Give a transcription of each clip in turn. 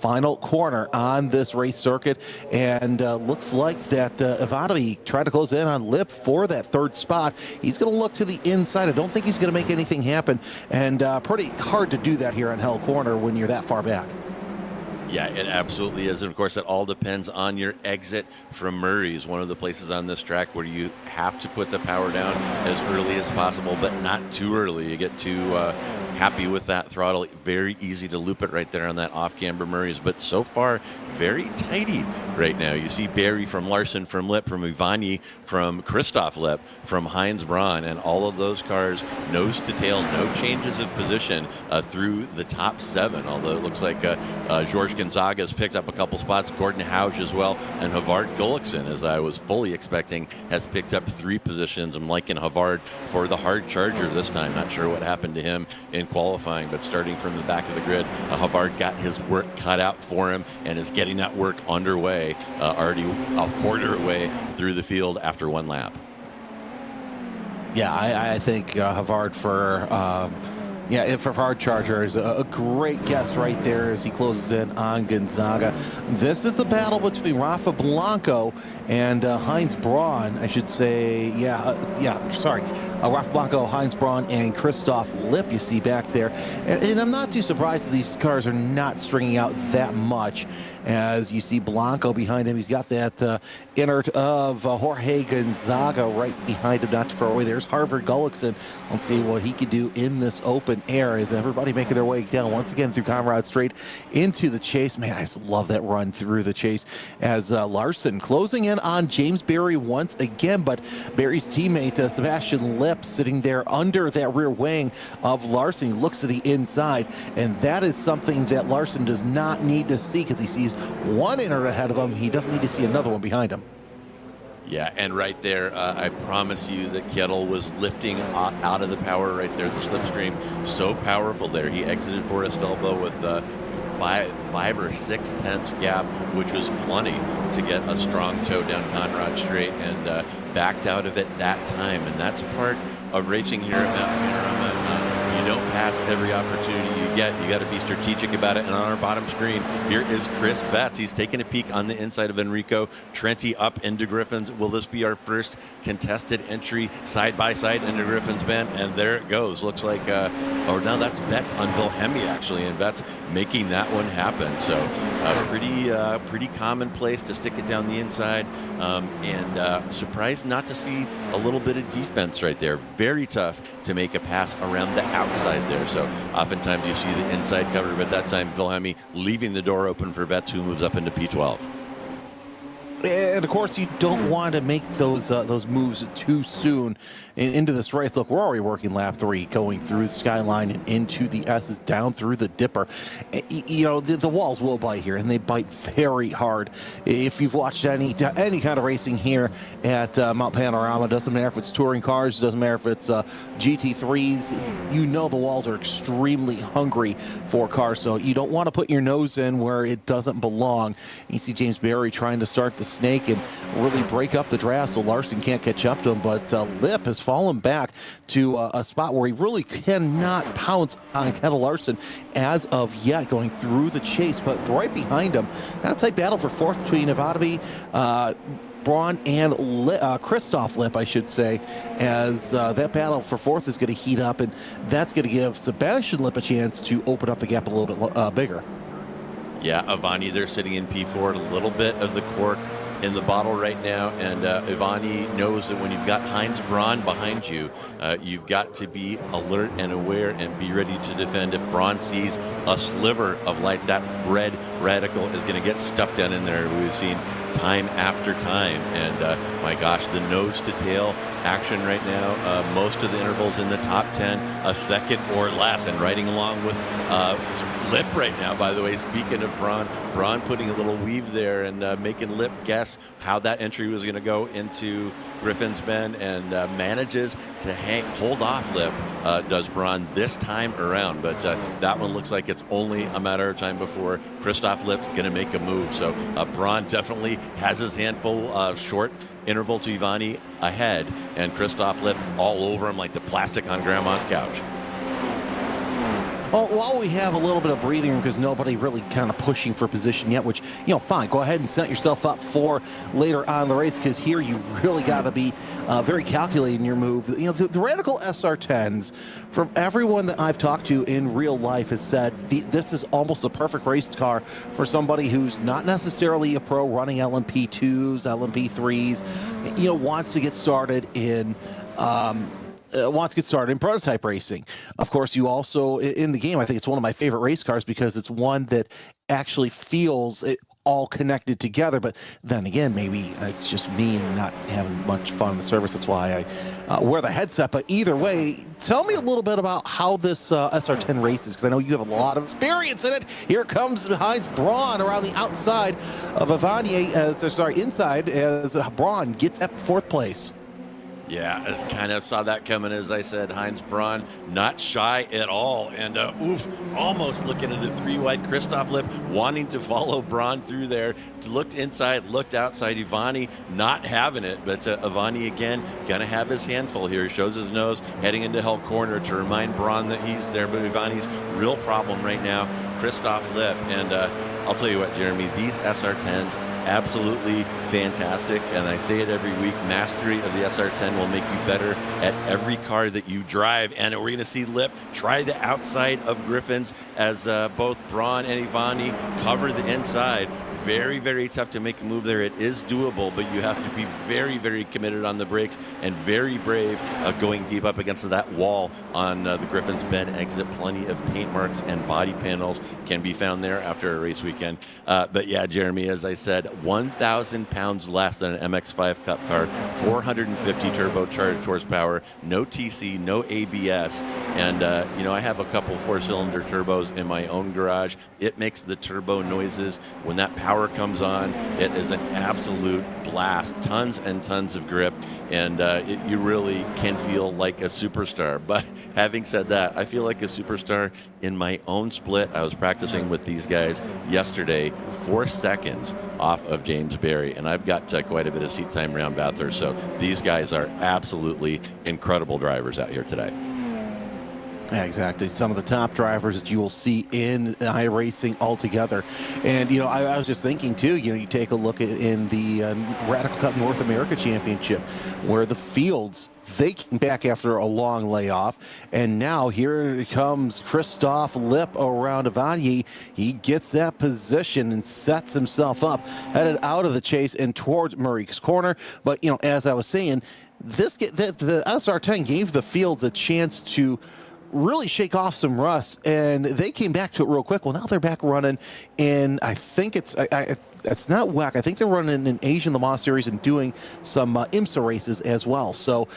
final corner on this race circuit, and looks like that Ivanovic tried to close in on Lip for that third spot. He's going to look to the inside. I don't think he's going to make anything happen, and pretty hard to do that here on Hell Corner when you're that far back. Yeah, it absolutely is. And of course, it all depends on your exit from Murray's, one of the places on this track where you have to put the power down as early as possible, but not too early. You get too happy with that throttle. Very easy to loop it right there on that off-camber Murray's, but so far, very tidy right now. You see Barry from Larson, from Lip, from Ivani, from Christoph Lip, from Heinz Braun, and all of those cars nose to tail, no changes of position through the top 7, although it looks like George Gonzaga has picked up a couple spots, Gordon Hauge as well, and Havard Gullikson, as I was fully expecting, has picked up 3 positions. I'm liking Havard for the hard charger this time. Not sure what happened to him in qualifying, but starting from the back of the grid, Havard got his work cut out for him and is getting that work underway, already a quarter way through the field after 1 lap. Yeah, I think Havard for Yeah, if hard charger is a great guess right there as he closes in on Gonzaga. This is the battle between Rafa Blanco and Heinz Braun, I should say. Rafa Blanco, Heinz Braun, and Christoph Lipp you see back there. And I'm not too surprised that these cars are not stringing out that much. As you see Blanco behind him, he's got that inert of Jorge Gonzaga right behind him, not too far away. There's Harvard Gullickson. Let's see what he can do in this open air as everybody making their way down once again through Conrad Straight into the chase. Man, I just love that run through the chase as Larson closing in on James Berry once again, but Berry's teammate Sebastian Lipp sitting there under that rear wing of Larson. He looks to the inside, and that is something that Larson does not need to see because he sees one inner ahead of him. He doesn't need to see another one behind him. Yeah, and right there, I promise you that Kettle was lifting out of the power right there. The slipstream, so powerful there. He exited Forest Elbow with 5 or 6 tenths gap, which was plenty to get a strong toe down Conrad Straight, and backed out of it that time. And that's part of racing here at Panorama. You don't pass every opportunity you get. You got to be strategic about it. And on our bottom screen, here is Chris Betts. He's taking a peek on the inside of Enrico Trenti up into Griffin's. Will this be our first contested entry side by side into Griffin's Bend? And there it goes. Looks like, or now that's Betts on Wilhelmi actually, and Betts making that one happen. So pretty commonplace to stick it down the inside, and surprised not to see a little bit of defense right there. Very tough to make a pass around the outside there. So oftentimes you see the inside cover, but that time Wilhelmi leaving the door open for Betts, who moves up into P12. And of course, you don't want to make those moves too soon into this race. Look, we're already working lap 3, going through the Skyline and into the S's, down through the Dipper. You know, the walls will bite here, and they bite very hard. If you've watched any kind of racing here at Mount Panorama, doesn't matter if it's touring cars, doesn't matter if it's GT3s, you know the walls are extremely hungry for cars, so you don't want to put your nose in where it doesn't belong. You see James Berry trying to start the snake and really break up the draft so Larson can't catch up to him, but Lipp has fallen back to a spot where he really cannot pounce on Kettle Larson as of yet, going through the chase. But right behind him, kind of tight battle for fourth between Ivanovic, Braun, and Christoph Lipp, I should say, as that battle for fourth is going to heat up, and that's going to give Sebastian Lipp a chance to open up the gap a little bit bigger. Yeah, Ivani, they're sitting in P4, a little bit of the cork in the bottle right now, and Ivani knows that when you've got Heinz Braun behind you, you've got to be alert and aware and be ready to defend. If Braun sees a sliver of light, that red radical is going to get stuffed down in there. We've seen time after time, and my gosh, the nose to tail action right now, most of the intervals in the top 10, a second or less, and riding along with Lipp right now, by the way. Speaking of Braun putting a little weave there and making Lipp guess how that entry was going to go into Griffin's Bend, and manages to hold off Lipp, does Braun this time around. But that one looks like it's only a matter of time before Christoph Lipp going to make a move. So Braun definitely has his handful, short interval to Ivani ahead, and Christoph Lipp all over him like the plastic on Grandma's couch. Well, while we have a little bit of breathing room because nobody really kind of pushing for position yet, which, you know, fine, go ahead and set yourself up for later on in the race, because here you really got to be very calculated in your move. You know, the Radical SR10s, from everyone that I've talked to in real life, has said this is almost a perfect race car for somebody who's not necessarily a pro running LMP2s, LMP3s, you know, wants to get started in prototype racing. Of course, you also, in the game, I think it's one of my favorite race cars because it's one that actually feels it all connected together. But then again, maybe it's just me and not having much fun in the service. That's why I wear the headset. But either way, tell me a little bit about how this SR10 races, because I know you have a lot of experience in it. Here comes Heinz Braun around the outside of Ivanier, inside, as Braun gets at fourth place. Yeah, I kind of saw that coming. As I said, Heinz Braun not shy at all, and almost looking at a 3-wide. Christoph Lipp wanting to follow Braun through there. Looked inside, looked outside. Ivani not having it, but Ivani again gonna have his handful here. Shows his nose, heading into hell corner to remind Braun that he's there. But Ivani's real problem right now, Christoph Lipp, and I'll tell you what, Jeremy, these SR10s, absolutely fantastic, and I say it every week, mastery of the SR10 will make you better at every car that you drive, and we're going to see Lipp try the outside of Griffins as both Braun and Ivani cover the inside. Very, very tough to make a move there. It is doable, but you have to be very, very committed on the brakes and very brave going deep up against that wall on the Griffin's Bend exit. Plenty of paint marks and body panels can be found there after a race weekend. But yeah, Jeremy, as I said, 1,000 pounds less than an MX-5 Cup car, 450 turbocharged horsepower, no TC, no ABS. And, I have a couple 4-cylinder turbos in my own garage. It makes the turbo noises when that power comes on. It is an absolute blast. Tons and tons of grip, and you really can feel like a superstar. But having said that, I feel like a superstar in my own split. I was practicing with these guys yesterday, 4 seconds off of James Berry, and I've got quite a bit of seat time around Bathurst. So these guys are absolutely incredible drivers out here today. Yeah, exactly. Some of the top drivers that you will see in iRacing altogether. And, I was just thinking, too, you take a look in the Radical Cup North America Championship, where the fields, they came back after a long layoff. And now here comes Christoph Lipp around Ivani. He gets that position and sets himself up, headed out of the chase and towards Murray's corner. But, as I was saying, the SR10 gave the fields a chance to really shake off some rust, and they came back to it real quick. Well, now they're back running, and I think it's not WEC. I think they're running an Asian Le Mans Series and doing some IMSA races as well. So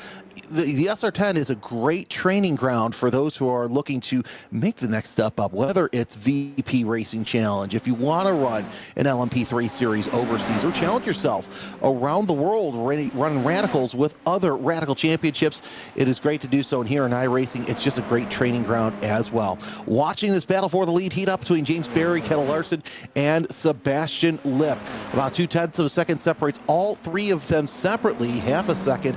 the SR10 is a great training ground for those who are looking to make the next step up, whether it's VP Racing Challenge, if you want to run an LMP3 series overseas, or challenge yourself around the world running radicals with other radical championships. It is great to do so, and here in iRacing, it's just a great training ground as well. Watching this battle for the lead heat up between James Berry, Kettle Larson, and Sebastian Lipp. About 0.2 of a second separates all three of them separately. Half a second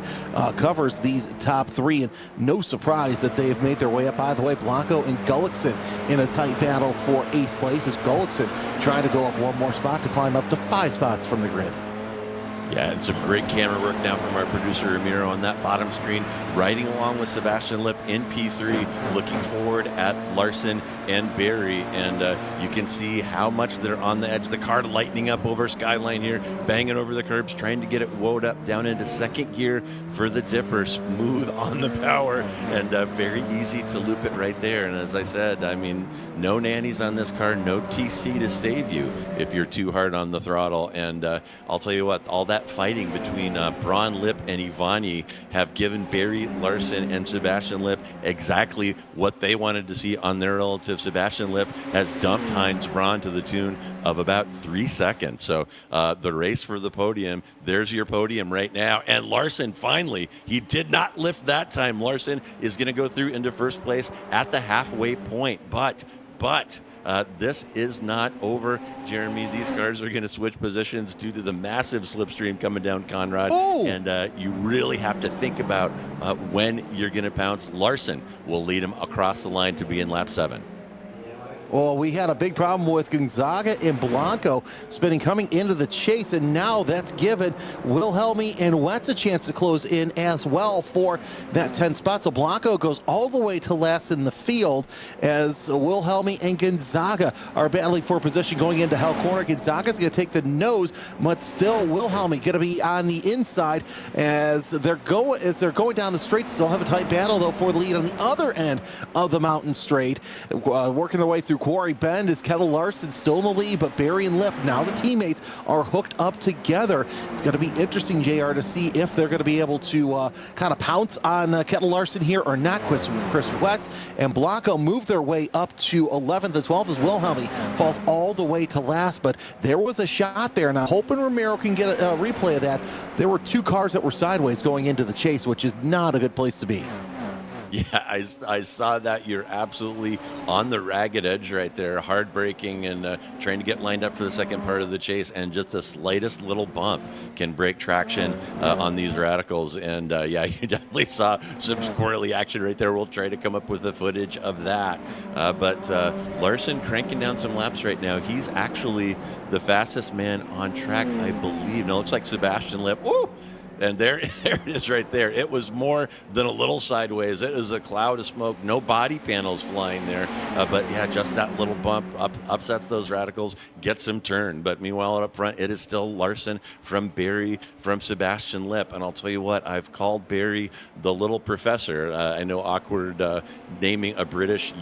covers these top three, and no surprise that they have made their way up. By the way, Blanco and Gullickson in a tight battle for 8th place, as Gullickson trying to go up one more spot to climb up to 5 spots from the grid. Yeah, and some great camera work now from our producer Ramiro on that bottom screen, riding along with Sebastian Lipp in P3, looking forward at Larson and Berry, and you can see how much they're on the edge. The car lightening up over Skyline here, banging over the curbs, trying to get it woed up down into second gear for the dipper, smooth on the power, and very easy to loop it right there. And as I said, I mean, no nannies on this car, no TC to save you if you're too hard on the throttle. And I'll tell you what, all that fighting between Braun, Lipp, and Ivani have given Berry, Larson, and Sebastian Lipp exactly what they wanted to see on their relative. Sebastian Lipp has dumped Heinz Braun to the tune of about 3 seconds. So the race for the podium, there's your podium right now. And Larson, finally, he did not lift that time. Larson is going to go through into first place at the halfway point. But this is not over, Jeremy. These cars are going to switch positions due to the massive slipstream coming down Conrad. Ooh. And you really have to think about when you're going to pounce. Larson will lead him across the line to be in lap 7. Well, we had a big problem with Gonzaga and Blanco spinning coming into the chase, and now that's given Wilhelmy and Wetz a chance to close in as well for that 10 spot. So Blanco goes all the way to last in the field as Wilhelmy and Gonzaga are battling for position going into Hell Corner. Gonzaga's going to take the nose, but still Wilhelmy going to be on the inside as they're going down the straight. Still have a tight battle though for the lead on the other end of the mountain straight, working their way through Quarry Bend is Kettle Larson still in the lead, but Barry and Lip, now the teammates, are hooked up together. It's going to be interesting, JR, to see if they're going to be able to kind of pounce on Kettle Larson here or not. Chris Wett and Blanco move their way up to 11th and 12th as Wilhelmy falls all the way to last, but there was a shot there, and I'm hoping Romero can get a replay of that. There were two cars that were sideways going into the chase, which is not a good place to be. Yeah, I saw that. You're absolutely on the ragged edge right there, hard braking and trying to get lined up for the second part of the chase, and just the slightest little bump can break traction on these radicals. And yeah, you definitely saw some squirrely action right there. We'll try to come up with the footage of that. But Larson cranking down some laps right now. He's actually the fastest man on track, I believe. Now, it looks like Sebastian Lip. Woo! And there it is right there. It was more than a little sideways. It is a cloud of smoke. No body panels flying there. But, yeah, just that little bump upsets those radicals, gets them turned. But meanwhile, up front, it is still Larson from Barry, from Sebastian Lip. And I'll tell you what, I've called Barry the little professor. I know, awkward naming a British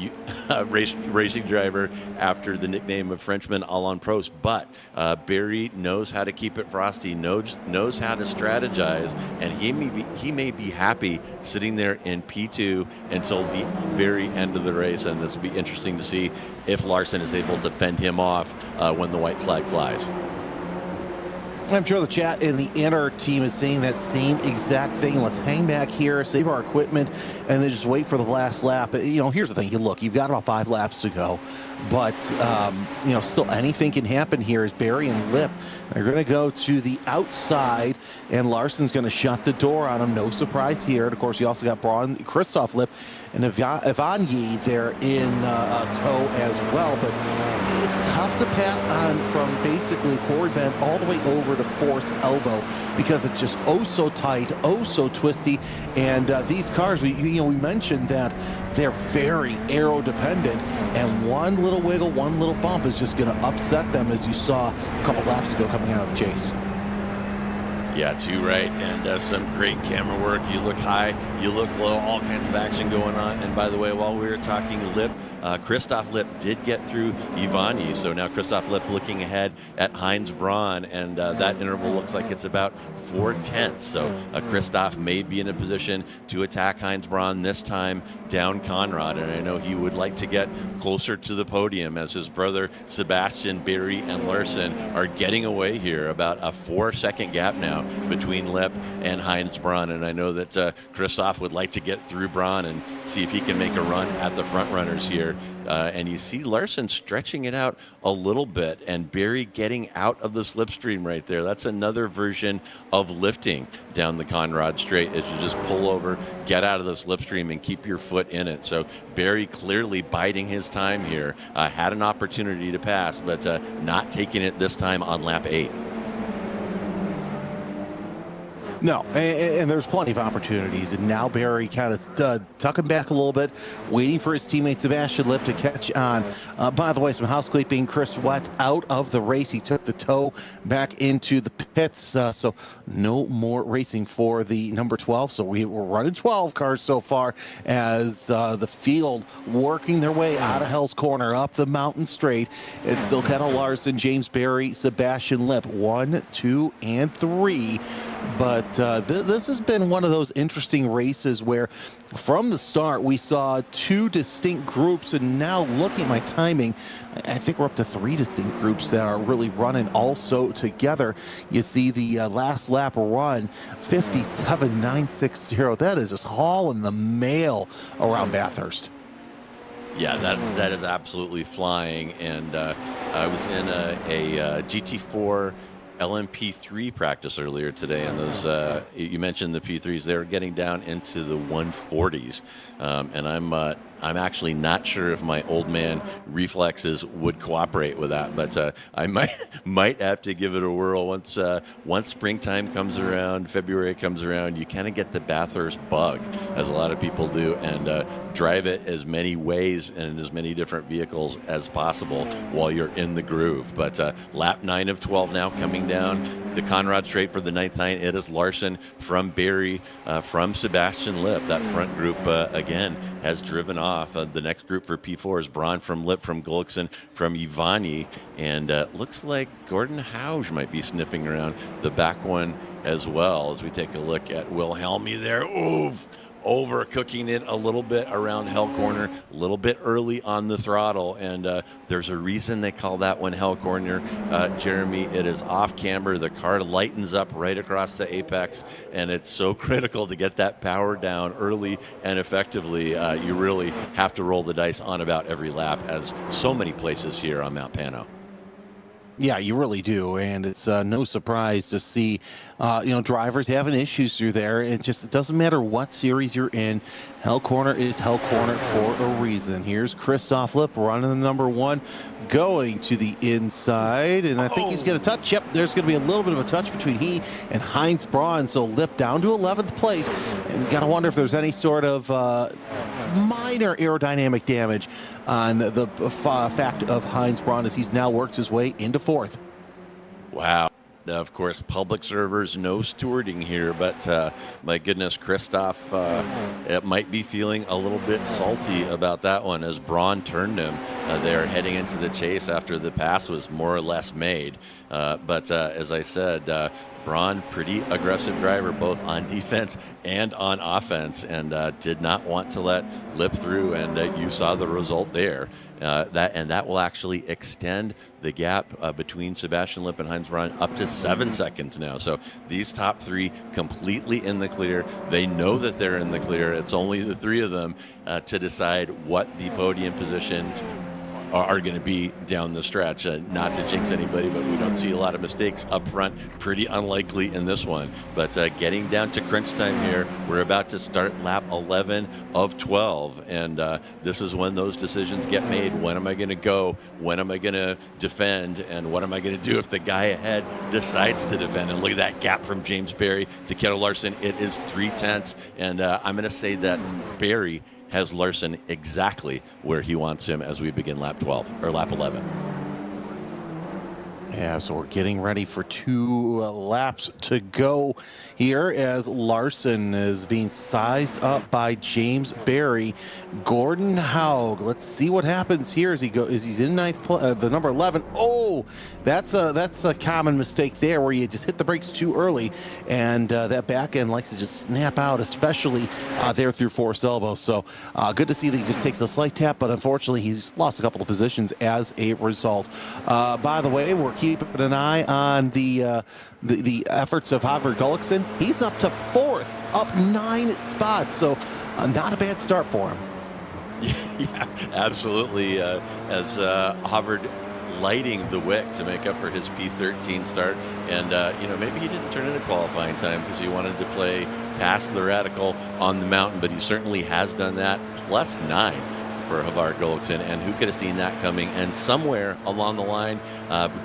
racing driver after the nickname of Frenchman Alain Prost. But Barry knows how to keep it frosty, knows how to strategize. And he may be happy sitting there in P2 until the very end of the race, and this will be interesting to see if Larson is able to fend him off when the white flag flies. I'm sure the chat in the inner team is saying that same exact thing. Let's hang back here, save our equipment, and then just wait for the last lap. You know, here's the thing. You've got about 5 laps to go, but you know, still anything can happen here as Barry and Lip are going to go to the outside, and Larson's going to shut the door on him. No surprise here. And of course, you also got Christoph Lip and Ivany there in tow as well. But it's tough to pass on from basically Quarry Bend all the way over to Force Elbow because it's just oh so tight, oh so twisty. And these cars, we mentioned that they're very aero dependent, and one little wiggle, one little bump is just going to upset them, as you saw a couple laps ago coming out of the chase. Yeah, too right, and some great camera work. You look high, you look low, all kinds of action going on. And by the way, while we were talking Lip, Christoph Lip did get through Ivany, so now Christoph Lip looking ahead at Heinz Braun, and that interval looks like it's about 4/10. So Christoph may be in a position to attack Heinz Braun this time down Conrad, and I know he would like to get closer to the podium as his brother Sebastian, Barry, and Larson are getting away here. About a 4-second gap now between Lip and Heinz Braun, and I know that Christoph would like to get through Braun and see if he can make a run at the front runners here. And you see Larson stretching it out a little bit, and Barry getting out of the slipstream right there. That's another version of lifting down the Conrad straight, is you just pull over, get out of the slipstream, and keep your foot in it. So Barry clearly biding his time here. Had an opportunity to pass, but not taking it this time on lap 8. No, and there's plenty of opportunities, and now Barry kind of tucking back a little bit, waiting for his teammate Sebastian Lip to catch on. By the way, some housekeeping. Chris Wett's out of the race. He took the tow back into the pits, so no more racing for the number 12. So we're running 12 cars so far as the field working their way out of Hell's Corner, up the mountain straight. It's still Kettle Larson, James Barry, Sebastian Lip, 1, 2, and 3. But this has been one of those interesting races where from the start we saw 2 distinct groups, and now looking at my timing, I think we're up to 3 distinct groups that are really running also together. You see the last lap run, 57.960. That is just hauling the mail around Bathurst. Yeah, that is absolutely flying. And I was in a GT4 LMP3 practice earlier today, and those you mentioned the P3s, they're getting down into the 140s, and I'm actually not sure if my old man reflexes would cooperate with that, but I might have to give it a whirl once springtime comes around, February comes around. You kind of get the Bathurst bug, as a lot of people do, and drive it as many ways and as many different vehicles as possible while you're in the groove. But lap 9 of 12 now coming down the Conrad straight for the 9th time. It is Larson from Barry, from Sebastian Lip. That front group again has driven off off. The next group for P4 is Braun from Lip, from Gullikson, from Ivani, and looks like Gordon Hauge might be sniffing around the back one as well, as we take a look at Wilhelmi there. Oof! Overcooking it a little bit around Hell Corner, a little bit early on the throttle, and there's a reason they call that one Hell Corner, Jeremy. It is off camber. The car lightens up right across the apex, and it's so critical to get that power down early and effectively. You really have to roll the dice on about every lap, as so many places here on Mount Pano. Yeah, you really do, and it's no surprise to see, drivers having issues through there. It doesn't matter what series you're in. Hell Corner is Hell Corner for a reason. Here's Christoph Lipp running the number one, going to the inside, and I think he's going to touch. Yep, there's going to be a little bit of a touch between he and Heinz Braun, so Lipp down to 11th place, and you got to wonder if there's any sort of minor aerodynamic damage on the fact of Heinz Braun, as he's now worked his way into fourth. Wow. Of course, public servers, no stewarding here, but my goodness, Christoph it might be feeling a little bit salty about that one, as Braun turned him. They're heading into the chase after the pass was more or less made. But as I said, Braun, pretty aggressive driver, both on defense and on offense, and did not want to let Lipp through, and you saw the result there. That will actually extend the gap between Sebastian Lipp and Heinz Braun up to 7 seconds now. So these top three completely in the clear. They know that they're in the clear. It's only the three of them to decide what the podium positions are going to be down the stretch. Not to jinx anybody, but we don't see a lot of mistakes up front. Pretty unlikely in this one. But getting down to crunch time here, we're about to start lap 11 of 12. And this is when those decisions get made. When am I going to go? When am I going to defend? And what am I going to do if the guy ahead decides to defend? And look at that gap from James Barry to Kettle Larson. It is 3/10. And I'm going to say that Barry has Larson exactly where he wants him as we begin lap 12 or lap 11. Yeah, so we're getting ready for 2 laps to go here, as Larson is being sized up by James Barry. Gordon Haug, let's see what happens here as he's in the number 11. Oh, that's a common mistake there, where you just hit the brakes too early, and that back end likes to just snap out, especially there through forced elbows. So good to see that he just takes a slight tap, but unfortunately he's lost a couple of positions as a result. By the way, we're keeping an eye on the efforts of Harvard Gullikson. He's up to 4th, up 9 spots, so not a bad start for him. Yeah, absolutely. As Harvard lighting the wick to make up for his P13 start, and maybe he didn't turn in a qualifying time because he wanted to play past the radical on the mountain, but he certainly has done that. +9 for Havar Gullikson, and who could have seen that coming? And somewhere along the line,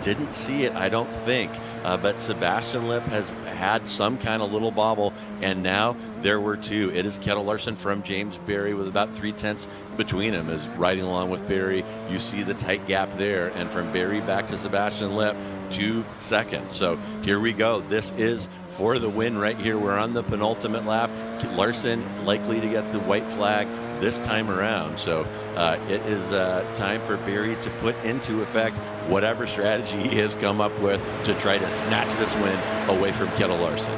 didn't see it, I don't think, but Sebastian Lipp has had some kind of little bobble, and now there were 2. It is Kettle Larson from James Barry with about 3/10 between them, is riding along with Barry. You see the tight gap there, and from Barry back to Sebastian Lipp, 2 seconds. So here we go. This is for the win right here. We're on the penultimate lap. Larson likely to get the white flag this time around. So it is time for Barry to put into effect whatever strategy he has come up with to try to snatch this win away from Kettle Larson.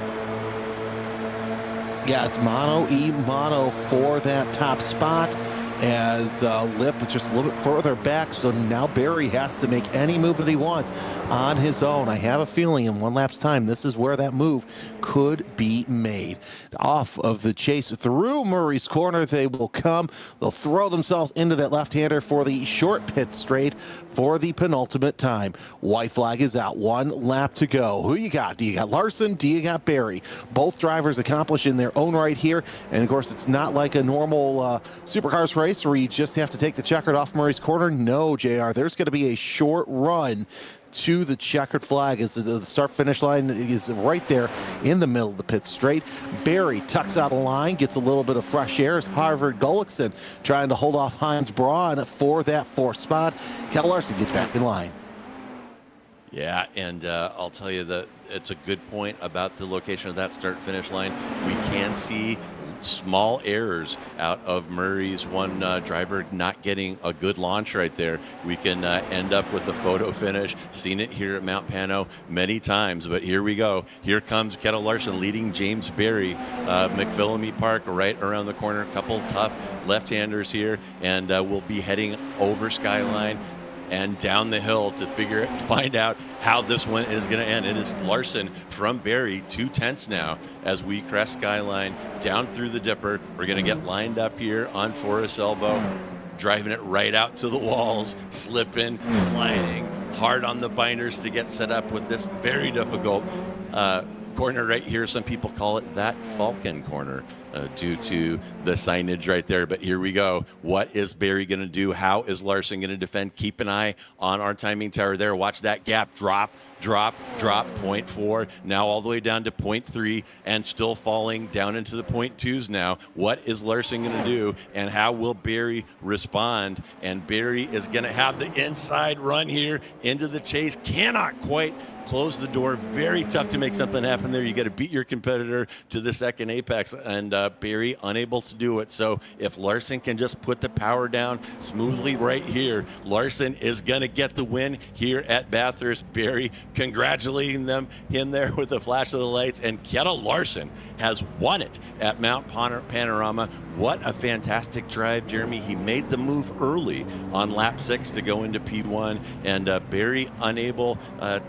Yeah, it's mono for that top spot, as Lipp is just a little bit further back, so now Barry has to make any move that he wants on his own. I have a feeling in 1 lap's time, this is where that move could be made. Off of the chase through Murray's corner, they will come. They'll throw themselves into that left-hander for the short pit straight for the penultimate time. White flag is out. 1 lap to go. Who you got? Do you got Larson? Do you got Barry? Both drivers accomplish in their own right here, and of course, it's not like a normal supercars race where you just have to take the checkered off Murray's corner. No, JR, there's going to be a short run to the checkered flag, as the start finish line is right there in the middle of the pit straight. Barry tucks out a line, gets a little bit of fresh air as Harvard Gullikson trying to hold off Heinz Braun for that 4th spot. Kettle Larson gets back in line. Yeah, and I'll tell you that it's a good point about the location of that start finish line. We can see small errors out of Murray's one driver not getting a good launch right there, we can end up with a photo finish. Seen it here at Mount Pano many times, but here we go. Here comes Kettle Larson leading James Berry. McPhillamy Park right around the corner. A couple tough left-handers here, and we'll be heading over Skyline and down the hill to find out how this one is going to end. It is Larson from Barry, 2/10 now as we crest Skyline down through the Dipper. We're going to get lined up here on Forest Elbow, driving it right out to the walls, slipping, sliding, hard on the binders to get set up with this very difficult corner right here. Some people call it that Falcon corner due to the signage right there. But here we go. What is Barry going to do? How is Larson going to defend? Keep an eye on our timing tower there. Watch that gap drop, 0.4, now all the way down to 0.3, and still falling down into the 0.2s now. What is Larson going to do, and how will Barry respond? And Barry is going to have the inside run here into the chase. Cannot quite close the door. Very tough to make something happen there. You got to beat your competitor to the second apex, and Barry unable to do it. So if Larson can just put the power down smoothly right here, Larson is going to get the win here at Bathurst. Barry congratulating him there with a flash of the lights, and Kettle Larson has won it at Mount Panorama. What a fantastic drive, Jeremy. He made the move early on lap 6 to go into P1, and Barry unable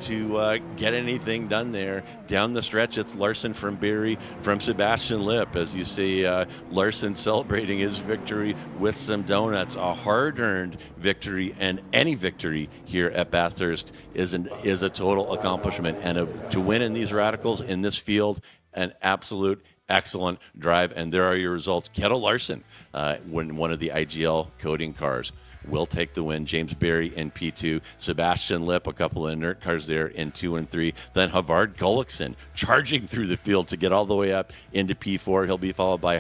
to get anything done there. Down the stretch, it's Larson from Barry from Sebastian Lipp. As you see, Larson celebrating his victory with some donuts. A hard-earned victory, and any victory here at Bathurst is a total accomplishment. And to win in these radicals in this field, an absolute excellent drive. And there are your results. Kettle Larson, when one of the IGL coding cars, will take the win. James Berry in P2. Sebastian Lipp, a couple of inert cars there in 2 and 3. Then Havard Gullickson charging through the field to get all the way up into P4. He'll be followed by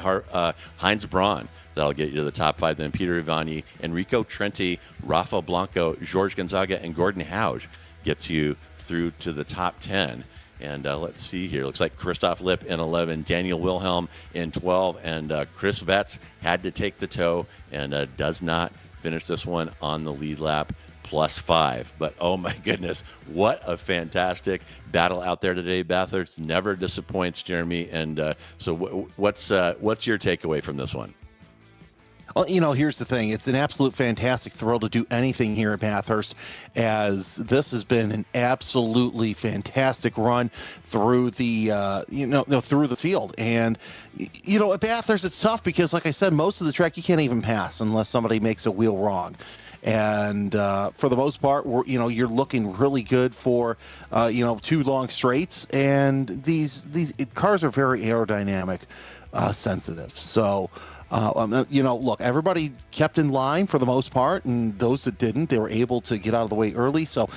Heinz Braun. That'll get you to the top 5. Then Peter Ivani, Enrico Trenti, Rafa Blanco, George Gonzaga, and Gordon Hauge gets you through to the top 10. And let's see here. Looks like Christoph Lipp in 11, Daniel Wilhelm in 12, and Chris Vetz had to take the tow and does not finish this one on the lead lap, +5. But oh my goodness, what a fantastic battle out there today. Bathurst never disappoints, Jeremy. And so what's your takeaway from this one? Well, here's the thing. It's an absolute fantastic thrill to do anything here at Bathurst, as this has been an absolutely fantastic run through the, through the field. And, at Bathurst, it's tough because, like I said, most of the track you can't even pass unless somebody makes a wheel wrong. And for the most part, you're looking really good for, 2 long straights. And these cars are very aerodynamic sensitive. So, look, everybody kept in line for the most part, and those that didn't, they were able to get out of the way early. So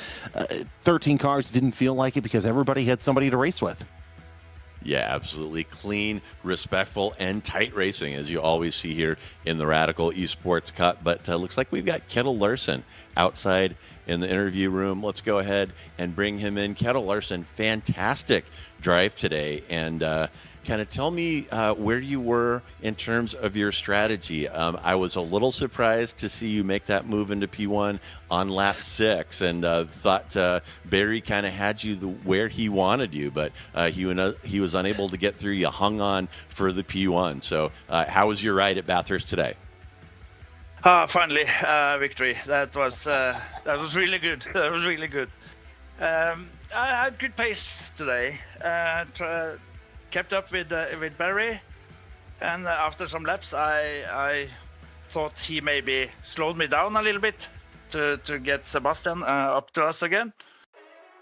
13 cars didn't feel like it because everybody had somebody to race with. Yeah, absolutely. Clean, respectful, and tight racing, as you always see here in the Radical Esports Cup. But looks like we've got Kettle Larson outside in the interview room. Let's go ahead and bring him in. Kettle Larson, fantastic drive today. And kind of tell me where you were in terms of your strategy. I was a little surprised to see you make that move into P1 on lap 6, and thought Barry kind of had you where he wanted you, but he was unable to get through. You hung on for the P1. So how was your ride at Bathurst today? Finally, victory. That was really good. That was really good. I had good pace today. Kept up with Barry, and after some laps, I thought he maybe slowed me down a little bit to get Sebastian up to us again.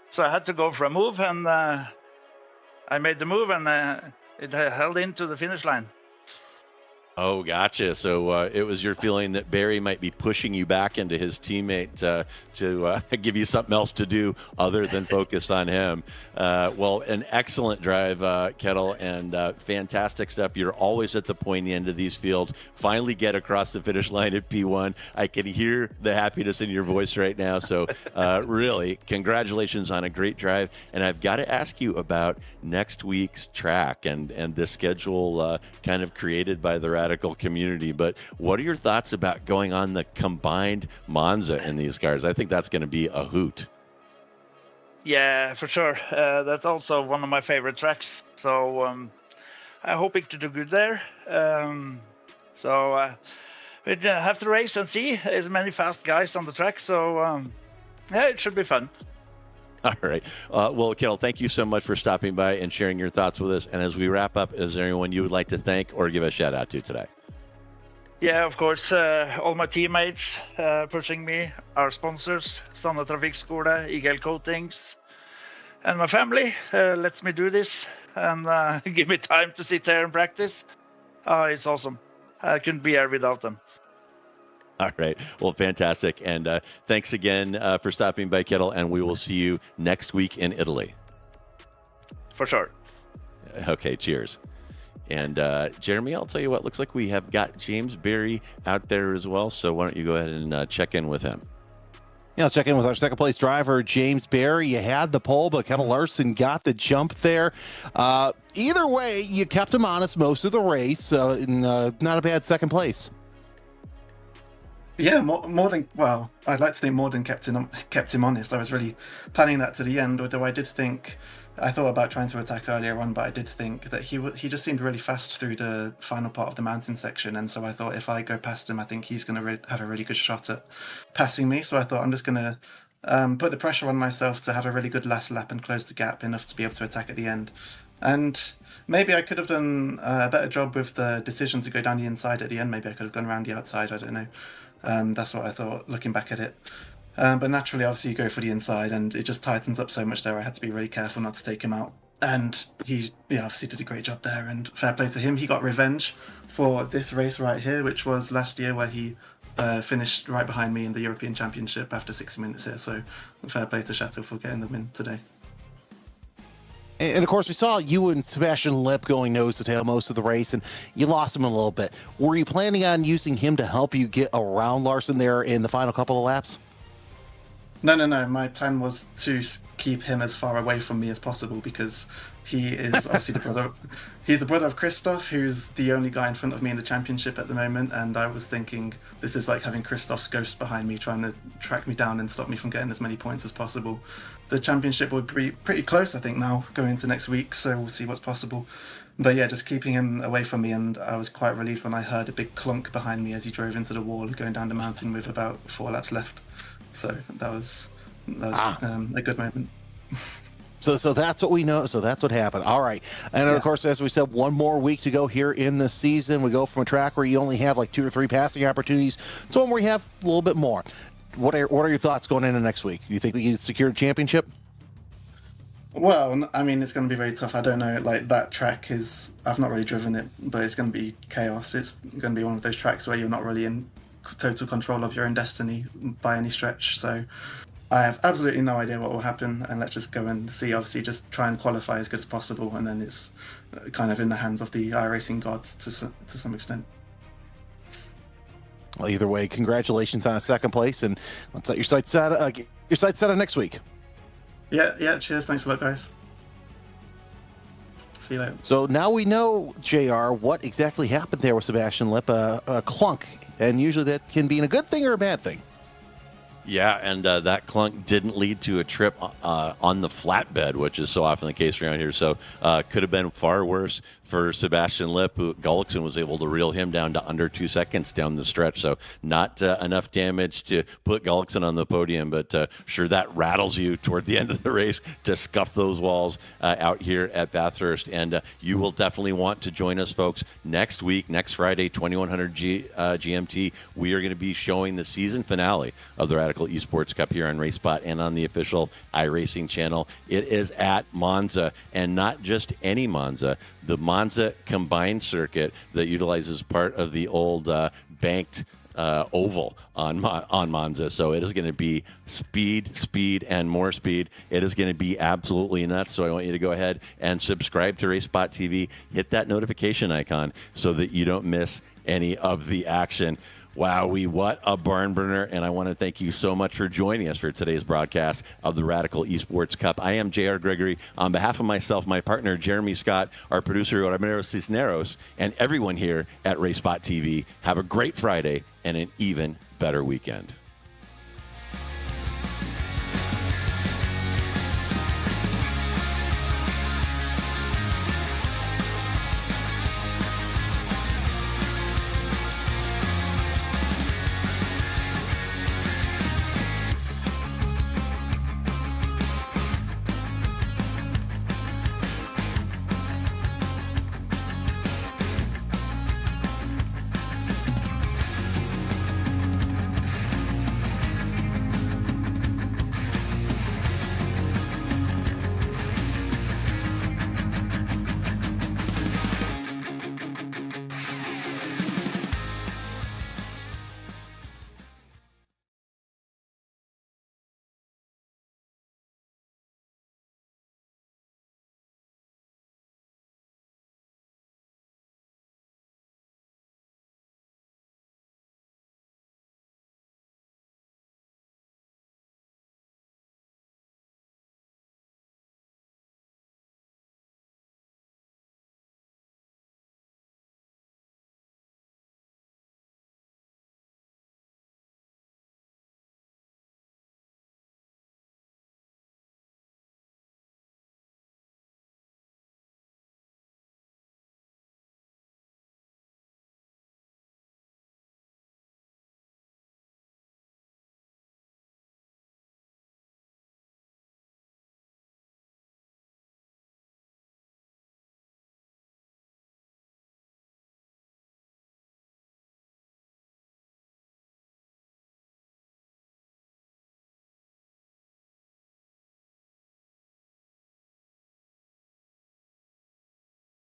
So I had to go for a move, and I made the move, and it held into the finish line. Oh, gotcha. So it was your feeling that Barry might be pushing you back into his teammate to give you something else to do other than focus on him. Well, an excellent drive, Kettle, and fantastic stuff. You're always at the pointy end of these fields. Finally get across the finish line at P1. I can hear the happiness in your voice right now. So really, congratulations on a great drive. And I've got to ask you about next week's track and the schedule kind of created by the Radical community. But what are your thoughts about going on the combined Monza in these cars? I think that's going to be a hoot. Yeah, for sure. That's also one of my favorite tracks. So I'm hoping to do good there. So we have to race and see. There's many fast guys on the track. So yeah, it should be fun. All right. Well, Kettle, thank you so much for stopping by and sharing your thoughts with us. And as we wrap up, is there anyone you would like to thank or give a shout out to today? Yeah, of course, all my teammates pushing me, our sponsors, Sanne Trafikkskole, IGL Coatings, and my family lets me do this and give me time to sit there and practice. It's awesome. I couldn't be here without them. All right. Well, fantastic. And thanks again for stopping by, Kettle, and we will see you next week in Italy. For sure. Okay, cheers. And Jeremy, I'll tell you what, looks like we have got James Barry out there as well. So why don't you go ahead and check in with him? Yeah, I'll check in with our second place driver, James Barry. You had the pole, but Kettle Larson got the jump there. Either way, you kept him honest most of the race. Not a bad second place. Yeah, more than, well, I'd like to think more than kept him honest. I was really planning that to the end, although I thought about trying to attack earlier on, but I did think that he just seemed really fast through the final part of the mountain section, and so I thought if I go past him, I think he's going to have a really good shot at passing me. So I thought I'm just going to put the pressure on myself to have a really good last lap and close the gap enough to be able to attack at the end. And maybe I could have done a better job with the decision to go down the inside at the end. Maybe I could have gone around the outside, I don't know. That's what I thought looking back at it. But naturally, obviously, you go for the inside, and it just tightens up so much there. I had to be really careful not to take him out. And he obviously did a great job there, and fair play to him. He got revenge for this race right here, which was last year where he finished right behind me in the European Championship after 60 minutes here. So fair play to Chateau for getting the win today. And, of course, we saw you and Sebastian Lip going nose to tail most of the race, and you lost him a little bit. Were you planning on using him to help you get around Larson there in the final couple of laps? No. My plan was to keep him as far away from me as possible because he is obviously he's the brother of Christoph, who's the only guy in front of me in the championship at the moment. And I was thinking this is like having Christoph's ghost behind me trying to track me down and stop me from getting as many points as possible. The championship will be pretty close, I think, now going into next week. So we'll see what's possible. But yeah, just keeping him away from me. And I was quite relieved when I heard a big clunk behind me as he drove into the wall going down the mountain with about 4 laps left. So that was a good moment. So that's what we know. So that's what happened. All right. And of course, as we said, one more week to go here in the season. We go from a track where you only have like 2 or 3 passing opportunities to one where you have a little bit more. What are your thoughts going into next week? Do you think we can secure a championship? Well, I mean, it's going to be very tough. I don't know. Like, that track I've not really driven it, but it's going to be chaos. It's going to be one of those tracks where you're not really in total control of your own destiny by any stretch. So I have absolutely no idea what will happen, and let's just go and see. Obviously, just try and qualify as good as possible, and then it's kind of in the hands of the iRacing gods to some extent. Well, either way, congratulations on a second place, and let's set your sights set on next week. Yeah. Cheers. Thanks a lot, guys. See you later. So now we know, JR, what exactly happened there with Sebastian Lip, a clunk, and usually that can be a good thing or a bad thing. Yeah, and that clunk didn't lead to a trip on the flatbed, which is so often the case around here. So could have been far worse for Sebastian Lip, who Gullickson was able to reel him down to under 2 seconds down the stretch. So not enough damage to put Gullickson on the podium, but sure that rattles you toward the end of the race to scuff those walls out here at Bathurst. And you will definitely want to join us, folks, next week, next Friday, 2100 GMT. We are going to be showing the season finale of the Radical Radical Esports Cup here on RaceSpot and on the official iRacing channel. It is at Monza, and not just any Monza, the Monza combined circuit that utilizes part of the old banked oval on Monza. So it is going to be speed, and more speed. It is going to be absolutely nuts. So I want you to go ahead and subscribe to RaceSpot TV. Hit that notification icon so that you don't miss any of the action. Wowee, what a barn burner. And I want to thank you so much for joining us for today's broadcast of the Radical Esports Cup. I am J.R. Gregory. On behalf of myself, my partner, Jeremy Scott, our producer, Ramiro Cisneros, and everyone here at RaceSpot TV, have a great Friday and an even better weekend.